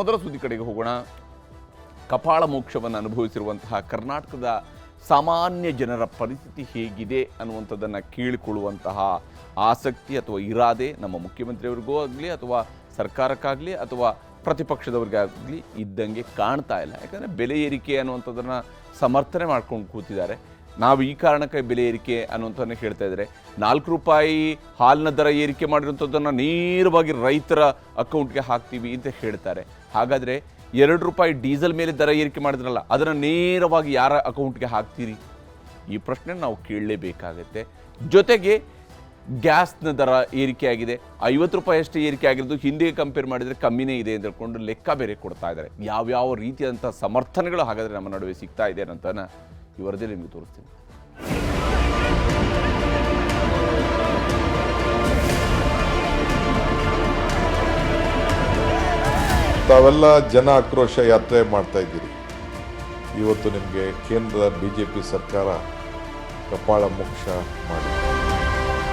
ಮೊದಲ ಸುದ್ದಿ ಕಡೆಗೆ ಹೋಗೋಣ. ಕಪಾಳ ಮೋಕ್ಷವನ್ನು ಅನುಭವಿಸಿರುವಂತಹ ಕರ್ನಾಟಕದ ಸಾಮಾನ್ಯ ಜನರ ಪರಿಸ್ಥಿತಿ ಹೇಗಿದೆ ಅನ್ನುವಂಥದ್ದನ್ನು ಕೇಳಿಕೊಳ್ಳುವಂತಹ ಆಸಕ್ತಿ ಅಥವಾ ಇರಾದೆ ನಮ್ಮ ಮುಖ್ಯಮಂತ್ರಿಯವರಿಗೂ ಆಗಲಿ ಅಥವಾ ಸರ್ಕಾರಕ್ಕಾಗಲಿ ಅಥವಾ ಪ್ರತಿಪಕ್ಷದವ್ರಿಗಾಗಲಿ ಇದ್ದಂಗೆ ಕಾಣ್ತಾ ಇಲ್ಲ. ಯಾಕಂದರೆ ಬೆಲೆ ಏರಿಕೆ ಅನ್ನುವಂಥದ್ದನ್ನು ಸಮರ್ಥನೆ ಮಾಡ್ಕೊಂಡು ಕೂತಿದ್ದಾರೆ. ನಾವು ಈ ಕಾರಣಕ್ಕೆ ಬೆಲೆ ಏರಿಕೆ ಅನ್ನುವಂಥದ್ದನ್ನು ಹೇಳ್ತಾ ಇದ್ದಾರೆ. 4 ರೂಪಾಯಿ ಹಾಲಿನ ದರ ಏರಿಕೆ ಮಾಡಿರುವಂಥದ್ದನ್ನು ನೇರವಾಗಿ ರೈತರ ಅಕೌಂಟ್ಗೆ ಹಾಕ್ತೀವಿ ಅಂತ ಹೇಳ್ತಾರೆ. ಹಾಗಾದರೆ 2 ರೂಪಾಯಿ ಡೀಸೆಲ್ ಮೇಲೆ ದರ ಏರಿಕೆ ಮಾಡಿದ್ರಲ್ಲ, ಅದನ್ನು ನೇರವಾಗಿ ಯಾರ ಅಕೌಂಟ್ಗೆ ಹಾಕ್ತೀರಿ? ಈ ಪ್ರಶ್ನೆ ನಾವು ಕೇಳಲೇಬೇಕಾಗತ್ತೆ. ಜೊತೆಗೆ ಗ್ಯಾಸ್ನ ದರ ಏರಿಕೆ ಆಗಿದೆ, 50 ರೂಪಾಯಿ ಅಷ್ಟೇ ಏರಿಕೆ ಆಗಿರೋದು, ಹಿಂದೆ ಕಂಪೇರ್ ಮಾಡಿದರೆ ಕಮ್ಮಿನೇ ಇದೆ ಅಂತ ಹೇಳ್ಕೊಂಡು ಲೆಕ್ಕ ಬೇರೆ ಕೊಡ್ತಾ ಇದ್ದಾರೆ. ಯಾವ್ಯಾವ ರೀತಿಯಾದಂಥ ಸಮರ್ಥನೆಗಳು ಹಾಗಾದರೆ ನಮ್ಮ ನಡುವೆ ಸಿಗ್ತಾ ಇದೆ ಅನ್ನೋದನ್ನು ಈ ವರದಿಯಲ್ಲಿ ನಿಮಗೆ ತೋರಿಸ್ತೀನಿ. ತಾವೆಲ್ಲ ಜನ ಆಕ್ರೋಶ ಯಾತ್ರೆ ಮಾಡ್ತಾ ಇದ್ದೀರಿ. ಇವತ್ತು ನಿಮಗೆ ಕೇಂದ್ರದ ಬಿಜೆಪಿ ಸರ್ಕಾರ ಕಪಾಳ ಮೋಕ್ಷ ಮಾಡಿ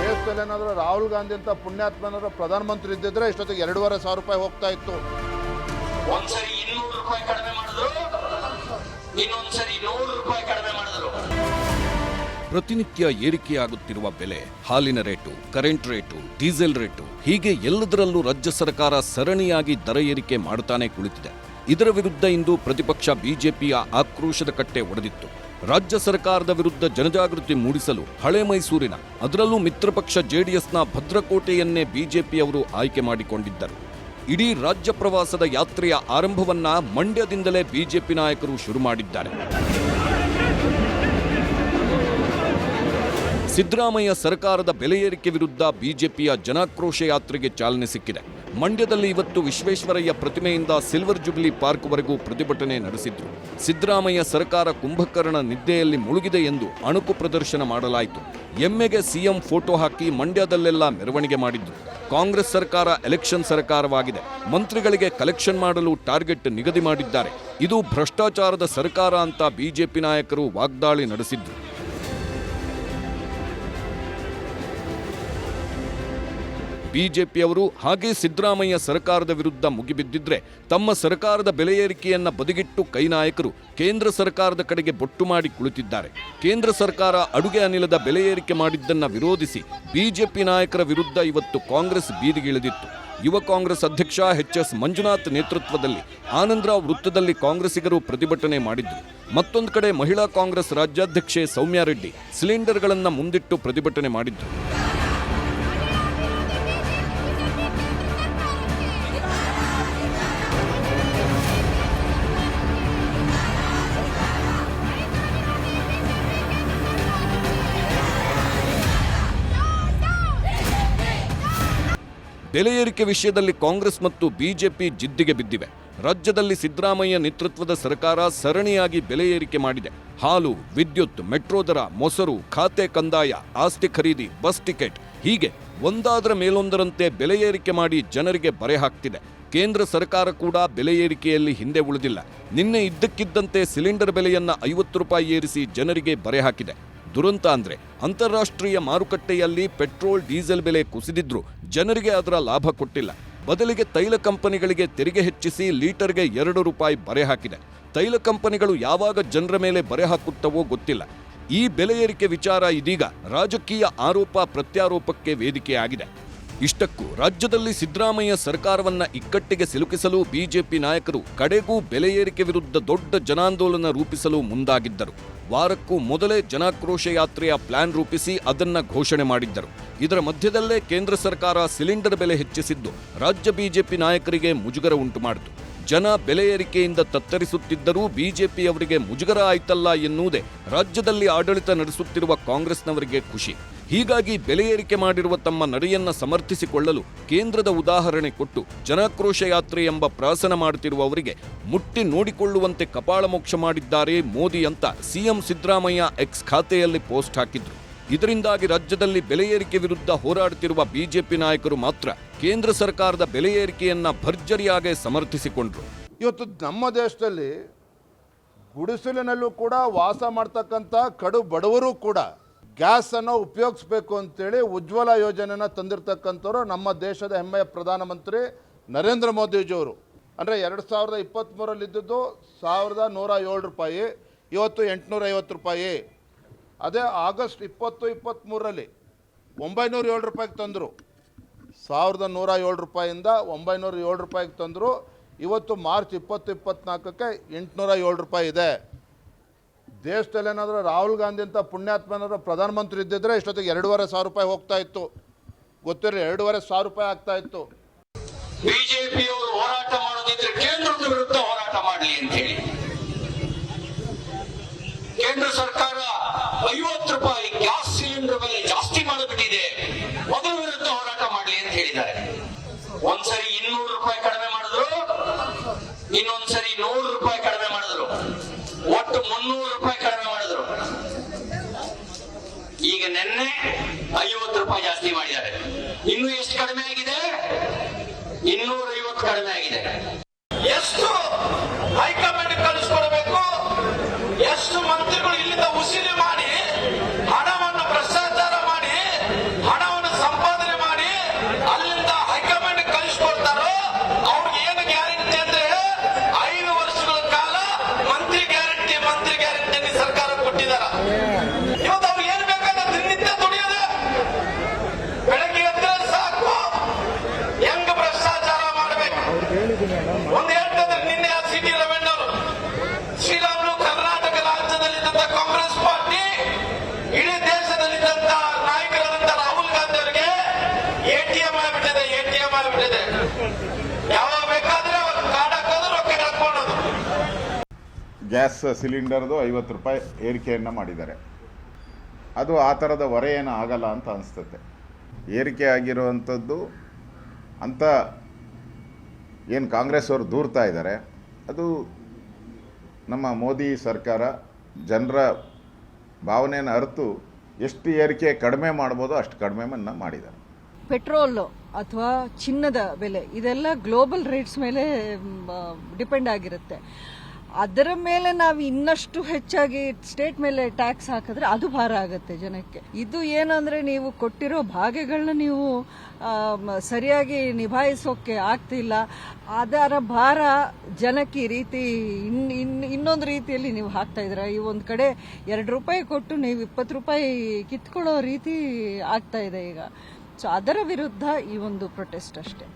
ದೇಶದಲ್ಲಿ ಏನಾದರೂ ರಾಹುಲ್ ಗಾಂಧಿ ಅಂತ ಪುಣ್ಯಾತ್ಮನಾದ್ರು ಪ್ರಧಾನಮಂತ್ರಿ ಇದ್ದಿದ್ರೆ ಇಷ್ಟೊತ್ತಿಗೆ 2,500 ರೂಪಾಯಿ ಹೋಗ್ತಾ ಇತ್ತು. ಒಂದ್ಸರಿ 200 ರೂಪಾಯಿ ಕಡಿಮೆ ಮಾಡಿದ್ರು, ಇನ್ನೊಂದ್ಸರಿ 100 ರೂಪಾಯಿ ಕಡಿಮೆ ಮಾಡಿದ್ರು. ಪ್ರತಿನಿತ್ಯ ಏರಿಕೆಯಾಗುತ್ತಿರುವ ಬೆಲೆ, ಹಾಲಿನ rate, current rate, diesel rate, ಹೀಗೆ ಎಲ್ಲದರಲ್ಲೂ ರಾಜ್ಯ ಸರ್ಕಾರ ಸರಣಿಯಾಗಿ ದರ ಏರಿಕೆ ಮಾಡುತ್ತಾನೆ ಕುಳಿತಿದೆ. ಇದರ ವಿರುದ್ಧ ಇಂದು ಪ್ರತಿಪಕ್ಷ ಬಿಜೆಪಿಯ ಆಕ್ರೋಶದ ಕಟ್ಟೆ ಒಡೆದಿತ್ತು. ರಾಜ್ಯ ಸರ್ಕಾರದ ವಿರುದ್ಧ ಜನಜಾಗೃತಿ ಮೂಡಿಸಲು ಹಳೆ ಮೈಸೂರಿನ, ಅದರಲ್ಲೂ ಮಿತ್ರಪಕ್ಷ ಜೆಡಿಎಸ್ನ ಭದ್ರಕೋಟೆಯನ್ನೇ ಬಿಜೆಪಿಯವರು ಆಯ್ಕೆ ಮಾಡಿಕೊಂಡಿದ್ದರು. ಇಡೀ ರಾಜ್ಯ ಪ್ರವಾಸದ ಯಾತ್ರೆಯ ಆರಂಭವನ್ನ ಮಂಡ್ಯದಿಂದಲೇ ಬಿಜೆಪಿ ನಾಯಕರು ಶುರು ಮಾಡಿದ್ದಾರೆ. ಸಿದ್ದರಾಮಯ್ಯ ಸರ್ಕಾರದ ಬೆಲೆ ಏರಿಕೆ ವಿರುದ್ಧ ಬಿಜೆಪಿಯ ಜನಾಕ್ರೋಶ ಯಾತ್ರೆಗೆ ಚಾಲನೆ ಸಿಕ್ಕಿದೆ. ಮಂಡ್ಯದಲ್ಲಿ ಇವತ್ತು ವಿಶ್ವೇಶ್ವರಯ್ಯ ಪ್ರತಿಮೆಯಿಂದ ಸಿಲ್ವರ್ ಜುಬ್ಲಿ ಪಾರ್ಕ್ವರೆಗೂ ಪ್ರತಿಭಟನೆ ನಡೆಸಿದ್ರು. ಸಿದ್ದರಾಮಯ್ಯ ಸರ್ಕಾರ ಕುಂಭಕರ್ಣ ನಿದ್ದೆಯಲ್ಲಿ ಮುಳುಗಿದೆ ಎಂದು ಅಣುಕು ಪ್ರದರ್ಶನ ಮಾಡಲಾಯಿತು. ಎಮ್ಮೆಗೆ ಸಿಎಂ ಫೋಟೋ ಹಾಕಿ ಮಂಡ್ಯದಲ್ಲೆಲ್ಲ ಮೆರವಣಿಗೆ ಮಾಡಿದ್ರು. ಕಾಂಗ್ರೆಸ್ ಸರ್ಕಾರ ಎಲೆಕ್ಷನ್ ಸರ್ಕಾರವಾಗಿದೆ, ಮಂತ್ರಿಗಳಿಗೆ ಕಲೆಕ್ಷನ್ ಮಾಡಲು ಟಾರ್ಗೆಟ್ ನಿಗದಿ ಮಾಡಿದ್ದಾರೆ, ಇದು ಭ್ರಷ್ಟಾಚಾರದ ಸರ್ಕಾರ ಅಂತ ಬಿಜೆಪಿ ನಾಯಕರು ವಾಗ್ದಾಳಿ ನಡೆಸಿದ್ರು. ಬಿಜೆಪಿಯವರು ಹಾಗೆ ಸಿದ್ದರಾಮಯ್ಯ ಸರ್ಕಾರದ ವಿರುದ್ಧ ಮುಗಿಬಿದ್ದಿದ್ರೆ ತಮ್ಮ ಸರ್ಕಾರದ ಬೆಲೆ ಏರಿಕೆಯನ್ನ ಬದಿಗಿಟ್ಟು ಕೈ ನಾಯಕರು ಕೇಂದ್ರ ಸರ್ಕಾರದ ಕಡೆಗೆ ಬೊಟ್ಟು ಮಾಡಿ ಕುಳಿತಿದ್ದಾರೆ. ಕೇಂದ್ರ ಸರ್ಕಾರ ಅಡುಗೆ ಅನಿಲದ ಬೆಲೆ ಏರಿಕೆ ಮಾಡಿದ್ದನ್ನ ವಿರೋಧಿಸಿ ಬಿಜೆಪಿ ನಾಯಕರ ವಿರುದ್ಧ ಇವತ್ತು ಕಾಂಗ್ರೆಸ್ ಬೀದಿಗಿಳಿದಿತ್ತು. ಯುವ ಕಾಂಗ್ರೆಸ್ ಅಧ್ಯಕ್ಷ ಎಚ್.ಎಸ್. ಮಂಜುನಾಥ್ ನೇತೃತ್ವದಲ್ಲಿ ಆನಂದರಾವ್ ವೃತ್ತದಲ್ಲಿ ಕಾಂಗ್ರೆಸ್ಸಿಗರು ಪ್ರತಿಭಟನೆ ಮಾಡಿದ್ರು. ಮತ್ತೊಂದು ಕಡೆ ಮಹಿಳಾ ಕಾಂಗ್ರೆಸ್ ರಾಜ್ಯಾಧ್ಯಕ್ಷೆ ಸೌಮ್ಯಾ ರೆಡ್ಡಿ ಸಿಲಿಂಡರ್ಗಳನ್ನು ಮುಂದಿಟ್ಟು ಪ್ರತಿಭಟನೆ ಮಾಡಿದ್ರು. ಬೆಲೆ ಏರಿಕೆ ವಿಷಯದಲ್ಲಿ ಕಾಂಗ್ರೆಸ್ ಮತ್ತು ಬಿಜೆಪಿ ಜಿದ್ದಿಗೆ ಬಿದ್ದಿವೆ. ರಾಜ್ಯದಲ್ಲಿ ಸಿದ್ದರಾಮಯ್ಯ ನೇತೃತ್ವದ ಸರ್ಕಾರ ಸರಣಿಯಾಗಿ ಬೆಲೆ ಏರಿಕೆ ಮಾಡಿದೆ. ಹಾಲು, ವಿದ್ಯುತ್, ಮೆಟ್ರೋ ದರ, ಮೊಸರು, ಖಾತೆ ಕಂದಾಯ, ಆಸ್ತಿ ಖರೀದಿ, ಬಸ್ ಟಿಕೆಟ್, ಹೀಗೆ ಒಂದಾದರ ಮೇಲೊಂದರಂತೆ ಬೆಲೆ ಏರಿಕೆ ಮಾಡಿ ಜನರಿಗೆ ಬರೆ ಹಾಕ್ತಿದೆ. ಕೇಂದ್ರ ಸರ್ಕಾರ ಕೂಡ ಬೆಲೆ ಏರಿಕೆಯಲ್ಲಿ ಹಿಂದೆ ಉಳಿದಿಲ್ಲ. ನಿನ್ನೆ ಇದ್ದಕ್ಕಿದ್ದಂತೆ ಸಿಲಿಂಡರ್ ಬೆಲೆಯನ್ನ 50 ರೂಪಾಯಿ ಏರಿಸಿ ಜನರಿಗೆ ಬರೆ ಹಾಕಿದೆ. ದುರಂತ ಅಂದ್ರೆ ಅಂತಾರಾಷ್ಟ್ರೀಯ ಮಾರುಕಟ್ಟೆಯಲ್ಲಿ ಪೆಟ್ರೋಲ್, ಡೀಸೆಲ್ ಬೆಲೆ ಕುಸಿದಿದ್ರು ಜನರಿಗೆ ಅದರ ಲಾಭ ಕೊಟ್ಟಿಲ್ಲ. ಬದಲಿಗೆ ತೈಲ ಕಂಪನಿಗಳಿಗೆ ತೆರಿಗೆ ಹೆಚ್ಚಿಸಿ ಲೀಟರ್ಗೆ 2 ರೂಪಾಯಿ ಬರೆ ಹಾಕಿದೆ. ತೈಲ ಕಂಪನಿಗಳು ಯಾವಾಗ ಜನರ ಮೇಲೆ ಬರೆ ಹಾಕುತ್ತವೋ ಗೊತ್ತಿಲ್ಲ. ಈ ಬೆಲೆ ಏರಿಕೆ ವಿಚಾರ ಇದೀಗ ರಾಜಕೀಯ ಆರೋಪ ಪ್ರತ್ಯಾರೋಪಕ್ಕೆ ವೇದಿಕೆಯಾಗಿದೆ. ಇಷ್ಟಕ್ಕೂ ರಾಜ್ಯದಲ್ಲಿ ಸಿದ್ದರಾಮಯ್ಯ ಸರ್ಕಾರವನ್ನ ಇಕ್ಕಟ್ಟಿಗೆ ಸಿಲುಕಿಸಲು ಬಿಜೆಪಿ ನಾಯಕರು ಕಡೆಗೂ ಬೆಲೆ ಏರಿಕೆ ವಿರುದ್ಧ ದೊಡ್ಡ ಜನಾಂದೋಲನ ರೂಪಿಸಲು ಮುಂದಾಗಿದ್ದರು. ವಾರಕ್ಕೂ ಮೊದಲೇ ಜನಾಕ್ರೋಶ ಯಾತ್ರೆಯ ಪ್ಲಾನ್ ರೂಪಿಸಿ ಅದನ್ನ ಘೋಷಣೆ ಮಾಡಿದ್ದರು. ಇದರ ಮಧ್ಯದಲ್ಲೇ ಕೇಂದ್ರ ಸರ್ಕಾರ ಸಿಲಿಂಡರ್ ಬೆಲೆ ಹೆಚ್ಚಿಸಿದ್ದು ರಾಜ್ಯ ಬಿಜೆಪಿ ನಾಯಕರಿಗೆ ಮುಜುಗರ ಉಂಟು ಮಾಡಿತು. ಜನ ಬೆಲೆ ಏರಿಕೆಯಿಂದ ತತ್ತರಿಸುತ್ತಿದ್ದರೂ ಬಿಜೆಪಿಯವರಿಗೆ ಮುಜುಗರ ಆಯ್ತಲ್ಲ ಎನ್ನುವುದೇ ರಾಜ್ಯದಲ್ಲಿ ಆಡಳಿತ ನಡೆಸುತ್ತಿರುವ ಕಾಂಗ್ರೆಸ್ನವರಿಗೆ ಖುಷಿ. ಹೀಗಾಗಿ ಬೆಲೆ ಏರಿಕೆ ಮಾಡಿರುವ ತಮ್ಮ ನಡೆಯನ್ನ ಸಮರ್ಥಿಸಿಕೊಳ್ಳಲು ಕೇಂದ್ರದ ಉದಾಹರಣೆ ಕೊಟ್ಟು ಜನಾಕ್ರೋಶ ಯಾತ್ರೆ ಎಂಬ ಪ್ರಾಸನ ಮಾಡುತ್ತಿರುವವರಿಗೆ ಮುಟ್ಟಿ ನೋಡಿಕೊಳ್ಳುವಂತೆ ಕಪಾಳ ಮೋಕ್ಷ ಮಾಡಿದ್ದಾರೆ ಮೋದಿ ಅಂತ ಸಿಎಂ ಸಿದ್ದರಾಮಯ್ಯ ಎಕ್ಸ್ ಖಾತೆಯಲ್ಲಿ ಪೋಸ್ಟ್ ಹಾಕಿದ್ರು. ಇದರಿಂದಾಗಿ ರಾಜ್ಯದಲ್ಲಿ ಬೆಲೆ ಏರಿಕೆ ವಿರುದ್ಧ ಹೋರಾಡುತ್ತಿರುವ ಬಿಜೆಪಿ ನಾಯಕರು ಮಾತ್ರ ಕೇಂದ್ರ ಸರ್ಕಾರದ ಬೆಲೆ ಏರಿಕೆಯನ್ನ ಭರ್ಜರಿಯಾಗಿ ಸಮರ್ಥಿಸಿಕೊಂಡ್ರು. ಇವತ್ತು ನಮ್ಮ ದೇಶದಲ್ಲಿ ಗುಡಿಸಲಿನಲ್ಲೂ ಕೂಡ ವಾಸ ಮಾಡ್ತಕ್ಕಂಥ ಕಡು ಬಡವರು ಕೂಡ ಗ್ಯಾಸನ್ನು ಉಪಯೋಗಿಸ್ಬೇಕು ಅಂತೇಳಿ ಉಜ್ವಲ ಯೋಜನೆಯನ್ನು ತಂದಿರತಕ್ಕಂಥವ್ರು ನಮ್ಮ ದೇಶದ ಹೆಮ್ಮೆಯ ಪ್ರಧಾನಮಂತ್ರಿ ನರೇಂದ್ರ ಮೋದಿಜಿಯವರು. ಅಂದರೆ 2023 ಇದ್ದದ್ದು 1107 ರೂಪಾಯಿ, ಇವತ್ತು 850 ರೂಪಾಯಿ. ಅದೇ ಆಗಸ್ಟ್ 2023 907 ರೂಪಾಯಿಗೆ ತಂದರು. 1107 ರೂಪಾಯಿಂದ 907 ರೂಪಾಯಿಗೆ ತಂದರು. ಇವತ್ತು ಮಾರ್ಚ್ 2024ಕ್ಕೆ 807 ರೂಪಾಯಿ ಇದೆ. ದೇಶದಲ್ಲಿ ಏನಾದರೂ ರಾಹುಲ್ ಗಾಂಧಿ ಅಂತ ಪುಣ್ಯಾತ್ಮ ಏನಾದರೂ ಪ್ರಧಾನಮಂತ್ರಿ ಇದ್ದಿದ್ರೆ ಇಷ್ಟೊತ್ತಿಗೆ 2500 ರೂಪಾಯಿ ಹೋಗ್ತಾ ಇತ್ತು. ಗೊತ್ತಿರಲಿ, 2500 ರೂಪಾಯಿ ಆಗ್ತಾ ಇತ್ತು. ಬಿಜೆಪಿಯವರು ಹೋರಾಟ ಮಾಡೋದಿದ್ರೆ ಕೇಂದ್ರದ ವಿರುದ್ಧ ಹೋರಾಟ ಮಾಡಲಿ ಅಂತ ಹೇಳಿ ಕೇಂದ್ರ ಸರ್ಕಾರ 50 ರೂಪಾಯಿ ಗ್ಯಾಸ್ ಸಿಲಿಂಡರ್ ಬೆಲೆ ಜಾಸ್ತಿ ಮಾಡಿಬಿಟ್ಟಿದೆ, ಅದರ ವಿರುದ್ಧ ಹೋರಾಟ ಮಾಡಲಿ ಅಂತ ಹೇಳಿದ್ದಾರೆ. ಒಂದ್ಸರಿ 200 ರೂಪಾಯಿ ಕಡಿಮೆ ಮಾಡಿದ್ರು, ಇನ್ನೊಂದ್ಸರಿ 100 ರೂಪಾಯಿ ಕಡಿಮೆ ಮಾಡಿದ್ರು, ಒಟ್ಟು 300 ರೂಪಾಯಿ ಕಡಿಮೆ ಮಾಡಿದ್ರು. ಈಗ ನಿನ್ನೆ 50 ರೂಪಾಯಿ ಜಾಸ್ತಿ ಮಾಡಿದ್ದಾರೆ. ಇನ್ನು ಎಷ್ಟು ಕಡಿಮೆ ಆಗಿದೆ? 250 ಕಡಿಮೆ ಆಗಿದೆ. ಎಷ್ಟು ಹೈಕಮಾಂಡ್ ಕಳಿಸ್ಕೊಡ್ಬೇಕು, ಎಷ್ಟು ಮಂತ್ರಿಗಳು ಇಲ್ಲಿಂದ ಉಸಿರಿ ಮಾಡಿ ಹಣವನ್ನು ಭ್ರಷ್ಟಾಚಾರ ಮಾಡಿ ಹಣವನ್ನು ಸಂಪಾದನೆ ಮಾಡಿ ಅಲ್ಲಿಂದ ಹೈಕಮಾಂಡ್ ಕಳಿಸ್ಕೊಡ್ತಾರೋ ಅವ್ರಿಗೆ ಏನು ಗ್ಯಾರಂಟಿ ಅಂದ್ರೆ 5 ವರ್ಷಗಳ ಕಾಲ ಮಂತ್ರಿ ಗ್ಯಾರಂಟಿ ಸರ್ಕಾರ ಕೊಟ್ಟಿದಾರ. ಇವತ್ತು ಅವ್ರಿಗೆ ಏನ್ ಬೇಕಾದ್ರೆ ದಿನನಿತ್ಯ ದುಡಿಯೋದು, ಬೆಳಗ್ಗೆ ಎದ್ರೆ ಸಾಕು ಹೆಂಗ್ ಭ್ರಷ್ಟಾಚಾರ ಮಾಡಬೇಕು. ಒಂದು ಹೇಳ್ತಂದ್ರೆ ನಿನ್ನೆ ಸಿಟಿ ರವೀಣ್ ಅವರು ಶ್ರೀರಾಮುಲು ಕರ್ನಾಟಕ ರಾಜ್ಯದಲ್ಲಿದ್ದಂತ ಕಾಂಗ್ರೆಸ್ ಪಾರ್ಟಿ ಇಡೀ ದೇಶದಲ್ಲಿದ್ದಂತ ನಾಯಕರಾದಂತ ರಾಹುಲ್ ಗಾಂಧಿ ಅವರಿಗೆ ಎಟಿಎಂ ಆಗಿಬಿಟ್ಟಿದೆ. ಯಾವಾಗ ಬೇಕಾದ್ರೆ ಅವ್ರು ಕಾರ್ಡ್ ಹಾಕೋದು, ರೊಕ್ಕ ಹಾಕೊಳ್ಳೋದು. ಗ್ಯಾಸ್ ಸಿಲಿಂಡರ್ದು 50 ರೂಪಾಯಿ ಏರಿಕೆಯನ್ನು ಮಾಡಿದ್ದಾರೆ. ಅದು ಆ ಥರದ ಹೊರೆ ಏನು ಆಗಲ್ಲ ಅಂತ ಅನಿಸ್ತತೆ. ಏರಿಕೆ ಆಗಿರುವಂಥದ್ದು ಅಂತ ಏನು ಕಾಂಗ್ರೆಸ್ ಅವರು ದೂರ್ತಾ ಇದ್ದಾರೆ, ಅದು ನಮ್ಮ ಮೋದಿ ಸರ್ಕಾರ ಜನರ ಭಾವನೆಯನ್ನು ಅರಿತು ಎಷ್ಟು ಏರಿಕೆ ಕಡಿಮೆ ಮಾಡ್ಬೋದೋ ಅಷ್ಟು ಕಡಿಮೆಯನ್ನು ಮಾಡಿದ್ದಾರೆ. ಪೆಟ್ರೋಲ್ ಅಥವಾ ಚಿನ್ನದ ಬೆಲೆ ಇದೆಲ್ಲ ಗ್ಲೋಬಲ್ ರೇಟ್ಸ್ ಮೇಲೆ ಡಿಪೆಂಡ್ ಆಗಿರುತ್ತೆ. ಅದರ ಮೇಲೆ ನಾವು ಇನ್ನಷ್ಟು ಹೆಚ್ಚಾಗಿ ಸ್ಟೇಟ್ ಮೇಲೆ ಟ್ಯಾಕ್ಸ್ ಹಾಕಿದ್ರೆ ಅದು ಭಾರ ಆಗುತ್ತೆ ಜನಕ್ಕೆ. ಇದು ಏನಂದ್ರೆ ನೀವು ಕೊಟ್ಟಿರೋ ಭಾಗ್ಯಗಳನ್ನ ನೀವು ಸರಿಯಾಗಿ ನಿಭಾಯಿಸೋಕೆ ಆಗ್ತಿಲ್ಲ. ಅದರ ಭಾರ ಜನಕ್ಕೆ ಈ ರೀತಿ ಇನ್ನೊಂದು ರೀತಿಯಲ್ಲಿ ನೀವು ಹಾಕ್ತಾ ಇದ್ದೀರಾ. ಈ ಒಂದು ಕಡೆ 2 ರೂಪಾಯಿ ಕೊಟ್ಟು ನೀವು 20 ರೂಪಾಯಿ ಕಿತ್ಕೊಳ್ಳೋ ರೀತಿ ಆಗ್ತಾ ಇದೆ ಈಗ. ಸೊ ಅದರ ವಿರುದ್ಧ ಈ ಒಂದು ಪ್ರೊಟೆಸ್ಟ್ ಅಷ್ಟೇ.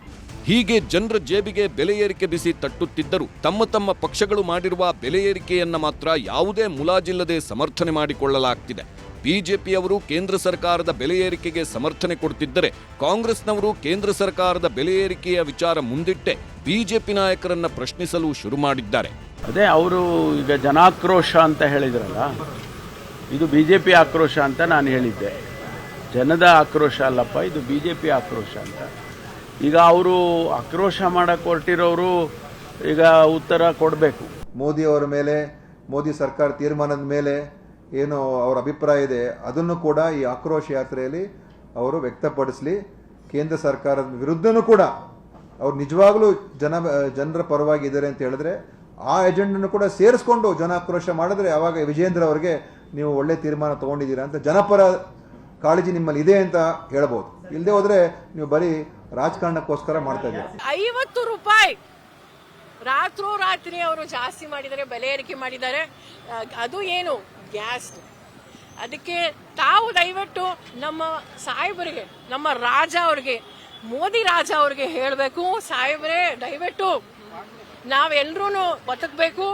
ಹೀಗೆ ಜನರ ಜೇಬಿಗೆ ಬೆಲೆ ಏರಿಕೆ ಬಿಸಿ ತಟ್ಟುತ್ತಿದ್ದರೂ ತಮ್ಮ ತಮ್ಮ ಪಕ್ಷಗಳು ಮಾಡಿರುವ ಬೆಲೆ ಏರಿಕೆಯನ್ನ ಮಾತ್ರ ಯಾವುದೇ ಮುಲಾಜಿಲ್ಲದೆ ಸಮರ್ಥನೆ ಮಾಡಿಕೊಳ್ಳಲಾಗ್ತಿದೆ. ಬಿಜೆಪಿಯವರು ಕೇಂದ್ರ ಸರ್ಕಾರದ ಬೆಲೆ ಏರಿಕೆಗೆ ಸಮರ್ಥನೆ ಕೊಡುತ್ತಿದ್ದರೆ ಕಾಂಗ್ರೆಸ್ನವರು ಕೇಂದ್ರ ಸರ್ಕಾರದ ಬೆಲೆ ಏರಿಕೆಯ ವಿಚಾರ ಮುಂದಿಟ್ಟೆ ಬಿಜೆಪಿ ನಾಯಕರನ್ನ ಪ್ರಶ್ನಿಸಲು ಶುರು ಮಾಡಿದ್ದಾರೆ. ಅದೇ ಅವರು ಈಗ ಜನಾಕ್ರೋಶ ಅಂತ ಹೇಳಿದ್ರಲ್ಲ, ಇದು ಬಿಜೆಪಿ ಆಕ್ರೋಶ ಅಂತ ನಾನು ಹೇಳಿದ್ದೆ. ಜನದ ಆಕ್ರೋಶ ಅಲ್ಲಪ್ಪ, ಇದು ಬಿಜೆಪಿ ಆಕ್ರೋಶ ಅಂತ. ಈಗ ಅವರು ಆಕ್ರೋಶ ಮಾಡಕ್ಕೆ ಹೊರಟಿರೋರು ಈಗ ಉತ್ತರ ಕೊಡಬೇಕು. ಮೋದಿಯವರ ಮೇಲೆ, ಮೋದಿ ಸರ್ಕಾರ ತೀರ್ಮಾನದ ಮೇಲೆ ಏನು ಅವರ ಅಭಿಪ್ರಾಯ ಇದೆ ಅದನ್ನು ಕೂಡ ಈ ಆಕ್ರೋಶ ಯಾತ್ರೆಯಲ್ಲಿ ಅವರು ವ್ಯಕ್ತಪಡಿಸಲಿ. ಕೇಂದ್ರ ಸರ್ಕಾರದ ವಿರುದ್ಧನೂ ಕೂಡ ಅವ್ರು ನಿಜವಾಗ್ಲೂ ಜನರ ಪರವಾಗಿ ಇದ್ದಾರೆ ಅಂತ ಹೇಳಿದ್ರೆ ಆ ಎಜೆಂಡನ್ನು ಕೂಡ ಸೇರಿಸ್ಕೊಂಡು ಜನಾಕ್ರೋಶ ಮಾಡಿದ್ರೆ ಆವಾಗ ವಿಜೇಂದ್ರ ಅವರಿಗೆ ನೀವು ಒಳ್ಳೆ ತೀರ್ಮಾನ ತಗೊಂಡಿದ್ದೀರಾ ಅಂತ ಜನಪರ ಕಾಳಜಿ ನಿಮ್ಮಲ್ಲಿ ಇದೆ ಅಂತ ಹೇಳ್ಬೋದು. ಇಲ್ಲದೆ ಹೋದ್ರೆ ನೀವು ಬರೀ ರಾಜಕಾರಣಕ್ಕೋಸ್ಕರ ಮಾಡ್ತಾ ಇದ್ದೀರಾ. 50 ರೂಪಾಯಿ ರಾತ್ರಿ ಅವರು ಜಾಸ್ತಿ ಮಾಡಿದ್ದಾರೆ, ಬೆಲೆ ಏರಿಕೆ ಮಾಡಿದ್ದಾರೆ. ಅದು ಏನು ಗ್ಯಾಸ್. ಅದಕ್ಕೆ ತಾವು ದಯವಿಟ್ಟು ನಮ್ಮ ಸಾಹೇಬರಿಗೆ, ನಮ್ಮ ರಾಜ ಅವ್ರಿಗೆ, ಮೋದಿ ರಾಜ ಅವ್ರಿಗೆ ಹೇಳಬೇಕು, ಸಾಹೇಬ್ರೆ ದಯವಿಟ್ಟು ನಾವೆಲ್ಲರೂ ಬದುಕಬೇಕು.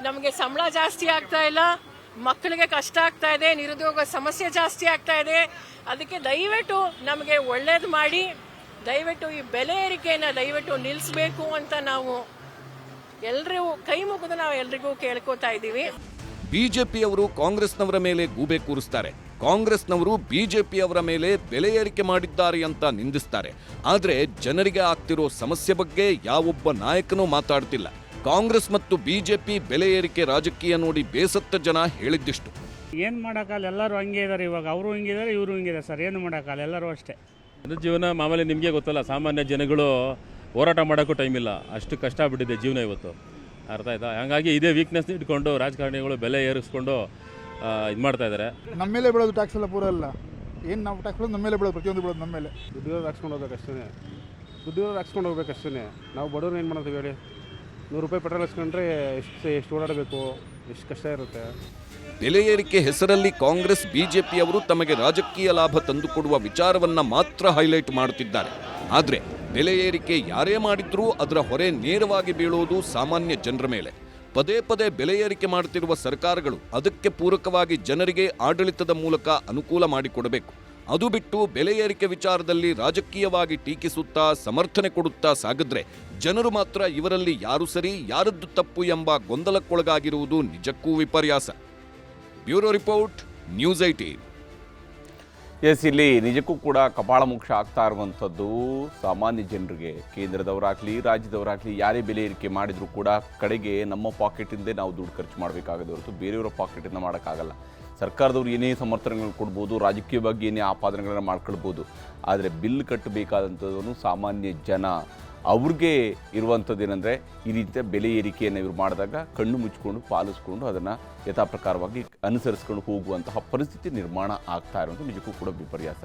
ನಮಗೆ ಸಂಬಳ ಜಾಸ್ತಿ ಆಗ್ತಾ ಇಲ್ಲ, ಮಕ್ಕಳಿಗೆ ಕಷ್ಟ ಆಗ್ತಾ ಇದೆ, ನಿರುದ್ಯೋಗ ಸಮಸ್ಯೆ ಜಾಸ್ತಿ ಆಗ್ತಾ ಇದೆ. ಅದಕ್ಕೆ ದಯವಿಟ್ಟು ನಮಗೆ ಒಳ್ಳೇದು ಮಾಡಿ, ದಯವಿಟ್ಟು ಈ ಬೆಲೆ ಏರಿಕೆಯನ್ನು ದಯವಿಟ್ಟು ನಿಲ್ಲಿಸಬೇಕು ಅಂತ ನಾವು ಎಲ್ಲರಿಗೂ ಕೈ ಮುಗಿದು ನಾವು ಎಲ್ರಿಗೂ ಕೇಳ್ಕೊತಾ ಇದ್ದೀವಿ. ಬಿಜೆಪಿಯವರು ಕಾಂಗ್ರೆಸ್ನವರ ಮೇಲೆ ಗೂಬೆ ಕೂರಿಸ್ತಾರೆ, ಕಾಂಗ್ರೆಸ್ನವರು ಬಿಜೆಪಿಯವರ ಮೇಲೆ ಬೆಲೆ ಏರಿಕೆ ಮಾಡಿದ್ದಾರೆ ಅಂತ ನಿಂದಿಸ್ತಾರೆ. ಆದರೆ ಜನರಿಗೆ ಆಗ್ತಿರೋ ಸಮಸ್ಯೆ ಬಗ್ಗೆ ಯಾವೊಬ್ಬ ನಾಯಕನೂ ಮಾತಾಡ್ತಿಲ್ಲ. ಕಾಂಗ್ರೆಸ್ ಮತ್ತು ಬಿಜೆಪಿ ಬೆಲೆ ಏರಿಕೆ ರಾಜಕೀಯ ನೋಡಿ ಬೇಸತ್ತ ಜನ ಹೇಳಿದ್ದಿಷ್ಟು. ಏನು ಮಾಡೋಕ್ಕಾಗಲ್ಲ, ಎಲ್ಲರೂ ಹಂಗೆ ಇದ್ದಾರೆ. ಇವಾಗ ಅವರು ಹಿಂಗಿದ್ದಾರೆ, ಇವರು ಹಿಂಗಿದ್ದಾರೆ ಸರ್. ಏನು ಮಾಡೋಕ್ಕಾಗಲ್ಲ, ಎಲ್ಲರೂ ಅಷ್ಟೇ. ಜೀವನ ಮಾಮೂಲಿ ನಿಮಗೆ ಗೊತ್ತಲ್ಲ, ಸಾಮಾನ್ಯ ಜನಗಳು ಹೋರಾಟ ಮಾಡೋಕ್ಕೂ ಟೈಮ್ ಇಲ್ಲ, ಅಷ್ಟು ಕಷ್ಟ ಆಗ್ಬಿಟ್ಟಿದೆ ಜೀವನ ಇವತ್ತು. ಅರ್ಥ ಆಯ್ತಾ? ಹಾಗಾಗಿ ಇದೇ ವೀಕ್ನೆಸ್ ಇಟ್ಕೊಂಡು ರಾಜಕಾರಣಿಗಳು ಬೆಲೆ ಏರಿಸ್ಕೊಂಡು ಇದು ಮಾಡ್ತಾ ಇದ್ದಾರೆ. ನಮ್ಮ ಮೇಲೆ ಬೀಳೋದು ಟ್ಯಾಕ್ಸ್ ಎಲ್ಲ ಪೂರ ಅಲ್ಲ. ಏನು ನಾವು ಟ್ಯಾಕ್ಸ್ ಬೀಳೋದು ನಮ್ಮ ಮೇಲೆ ಬೀಳೋದು, ಪ್ರತಿಯೊಂದು ಬೀಳೋದು ನಮ್ಮ ಮೇಲೆ. ದುಡ್ಡು ಹಾಕ್ಸ್ಕೊಂಡು ಹೋಗೋಕೆ ಅಷ್ಟೇ. ದುಡ್ಡಿರೋರು ಹಾಕ್ಸ್ಕೊಂಡು ಹೋಗ್ಬೇಕು ಅಷ್ಟೇ. ನಾವು ಬಡವ್ರು ಏನು ಮಾಡ್ತೀವಿ ಹೇಳಿ? 100 ರೂಪಾಯಿ ಪೆಟ್ರೋಲ್ ಹಾಕ್ಸ್ಕೊಂಡ್ರೆ ಎಷ್ಟು ಓಡಾಡಬೇಕು, ಎಷ್ಟು ಕಷ್ಟ ಇರುತ್ತೆ. ಬೆಲೆ ಏರಿಕೆ ಹೆಸರಲ್ಲಿ ಕಾಂಗ್ರೆಸ್ ಬಿಜೆಪಿಯವರು ತಮಗೆ ರಾಜಕೀಯ ಲಾಭ ತಂದುಕೊಡುವ ವಿಚಾರವನ್ನ ಮಾತ್ರ ಹೈಲೈಟ್ ಮಾಡುತ್ತಿದ್ದಾರೆ. ಆದರೆ ಬೆಲೆ ಏರಿಕೆ ಯಾರೇ ಮಾಡಿದ್ರೂ ಅದರ ಹೊರೆ ನೇರವಾಗಿ ಬೀಳುವುದು ಸಾಮಾನ್ಯ ಜನರ ಮೇಲೆ. ಪದೇ ಪದೇ ಬೆಲೆ ಏರಿಕೆ ಮಾಡುತ್ತಿರುವ ಸರ್ಕಾರಗಳು ಅದಕ್ಕೆ ಪೂರಕವಾಗಿ ಜನರಿಗೆ ಆಡಳಿತದ ಮೂಲಕ ಅನುಕೂಲ ಮಾಡಿಕೊಡಬೇಕು. ಅದು ಬಿಟ್ಟು ಬೆಲೆ ಏರಿಕೆ ವಿಚಾರದಲ್ಲಿ ರಾಜಕೀಯವಾಗಿ ಟೀಕಿಸುತ್ತಾ ಸಮರ್ಥನೆ ಕೊಡುತ್ತಾ ಸಾಗಿದ್ರೆ ಜನರು ಮಾತ್ರ ಇವರಲ್ಲಿ ಯಾರು ಸರಿ ಯಾರದ್ದು ತಪ್ಪು ಎಂಬ ಗೊಂದಲಕ್ಕೊಳಗಾಗಿರುವುದು ನಿಜಕ್ಕೂ ವಿಪರ್ಯಾಸ. Bureau report, news 18. ಎಸ್, ಇಲ್ಲಿ ನಿಜಕ್ಕೂ ಕೂಡ ಕಪಾಳಮೋಕ್ಷ ಆಗ್ತಾ ಇರುವಂಥದ್ದು ಸಾಮಾನ್ಯ ಜನರಿಗೆ. ಕೇಂದ್ರದವರಾಗಲಿ ರಾಜ್ಯದವರಾಗಲಿ ಯಾರೇ ಬೆಲೆ ಏರಿಕೆ ಮಾಡಿದರೂ ಕೂಡ ಕಡೆಗೆ ನಮ್ಮ ಪಾಕೆಟಿಂದೇ ನಾವು ದುಡ್ಡು ಖರ್ಚು ಮಾಡಬೇಕಾಗದೆ ಹೊರತು ಬೇರೆಯವರ ಪಾಕೆಟಿಂದ ಮಾಡೋಕ್ಕಾಗಲ್ಲ. ಸರ್ಕಾರದವ್ರು ಏನೇ ಸಮರ್ಥನೆಗಳು ಕೊಡ್ಬೋದು, ರಾಜಕೀಯವಾಗಿ ಏನೇ ಆಪಾದನೆಗಳನ್ನು ಮಾಡ್ಕೊಳ್ಬೋದು, ಆದರೆ ಬಿಲ್ ಕಟ್ಟಬೇಕಾದಂಥದ್ದು ಸಾಮಾನ್ಯ ಜನ. ಅವ್ರಿಗೆ ಇರುವಂಥದ್ದೇನೆಂದರೆ ಈ ರೀತಿಯ ಬೆಲೆ ಏರಿಕೆಯನ್ನು ಇವರು ಮಾಡಿದಾಗ ಕಣ್ಣು ಮುಚ್ಚಿಕೊಂಡು ಪಾಲಿಸ್ಕೊಂಡು ಅದನ್ನು ಯಥಾ ಪ್ರಕಾರವಾಗಿ ಅನುಸರಿಸ್ಕೊಂಡು ಹೋಗುವಂತಹ ಪರಿಸ್ಥಿತಿ ನಿರ್ಮಾಣ ಆಗ್ತಾ ಇರುವಂಥ ನಿಜಕ್ಕೂ ಕೂಡ ವಿಪರ್ಯಾಸ.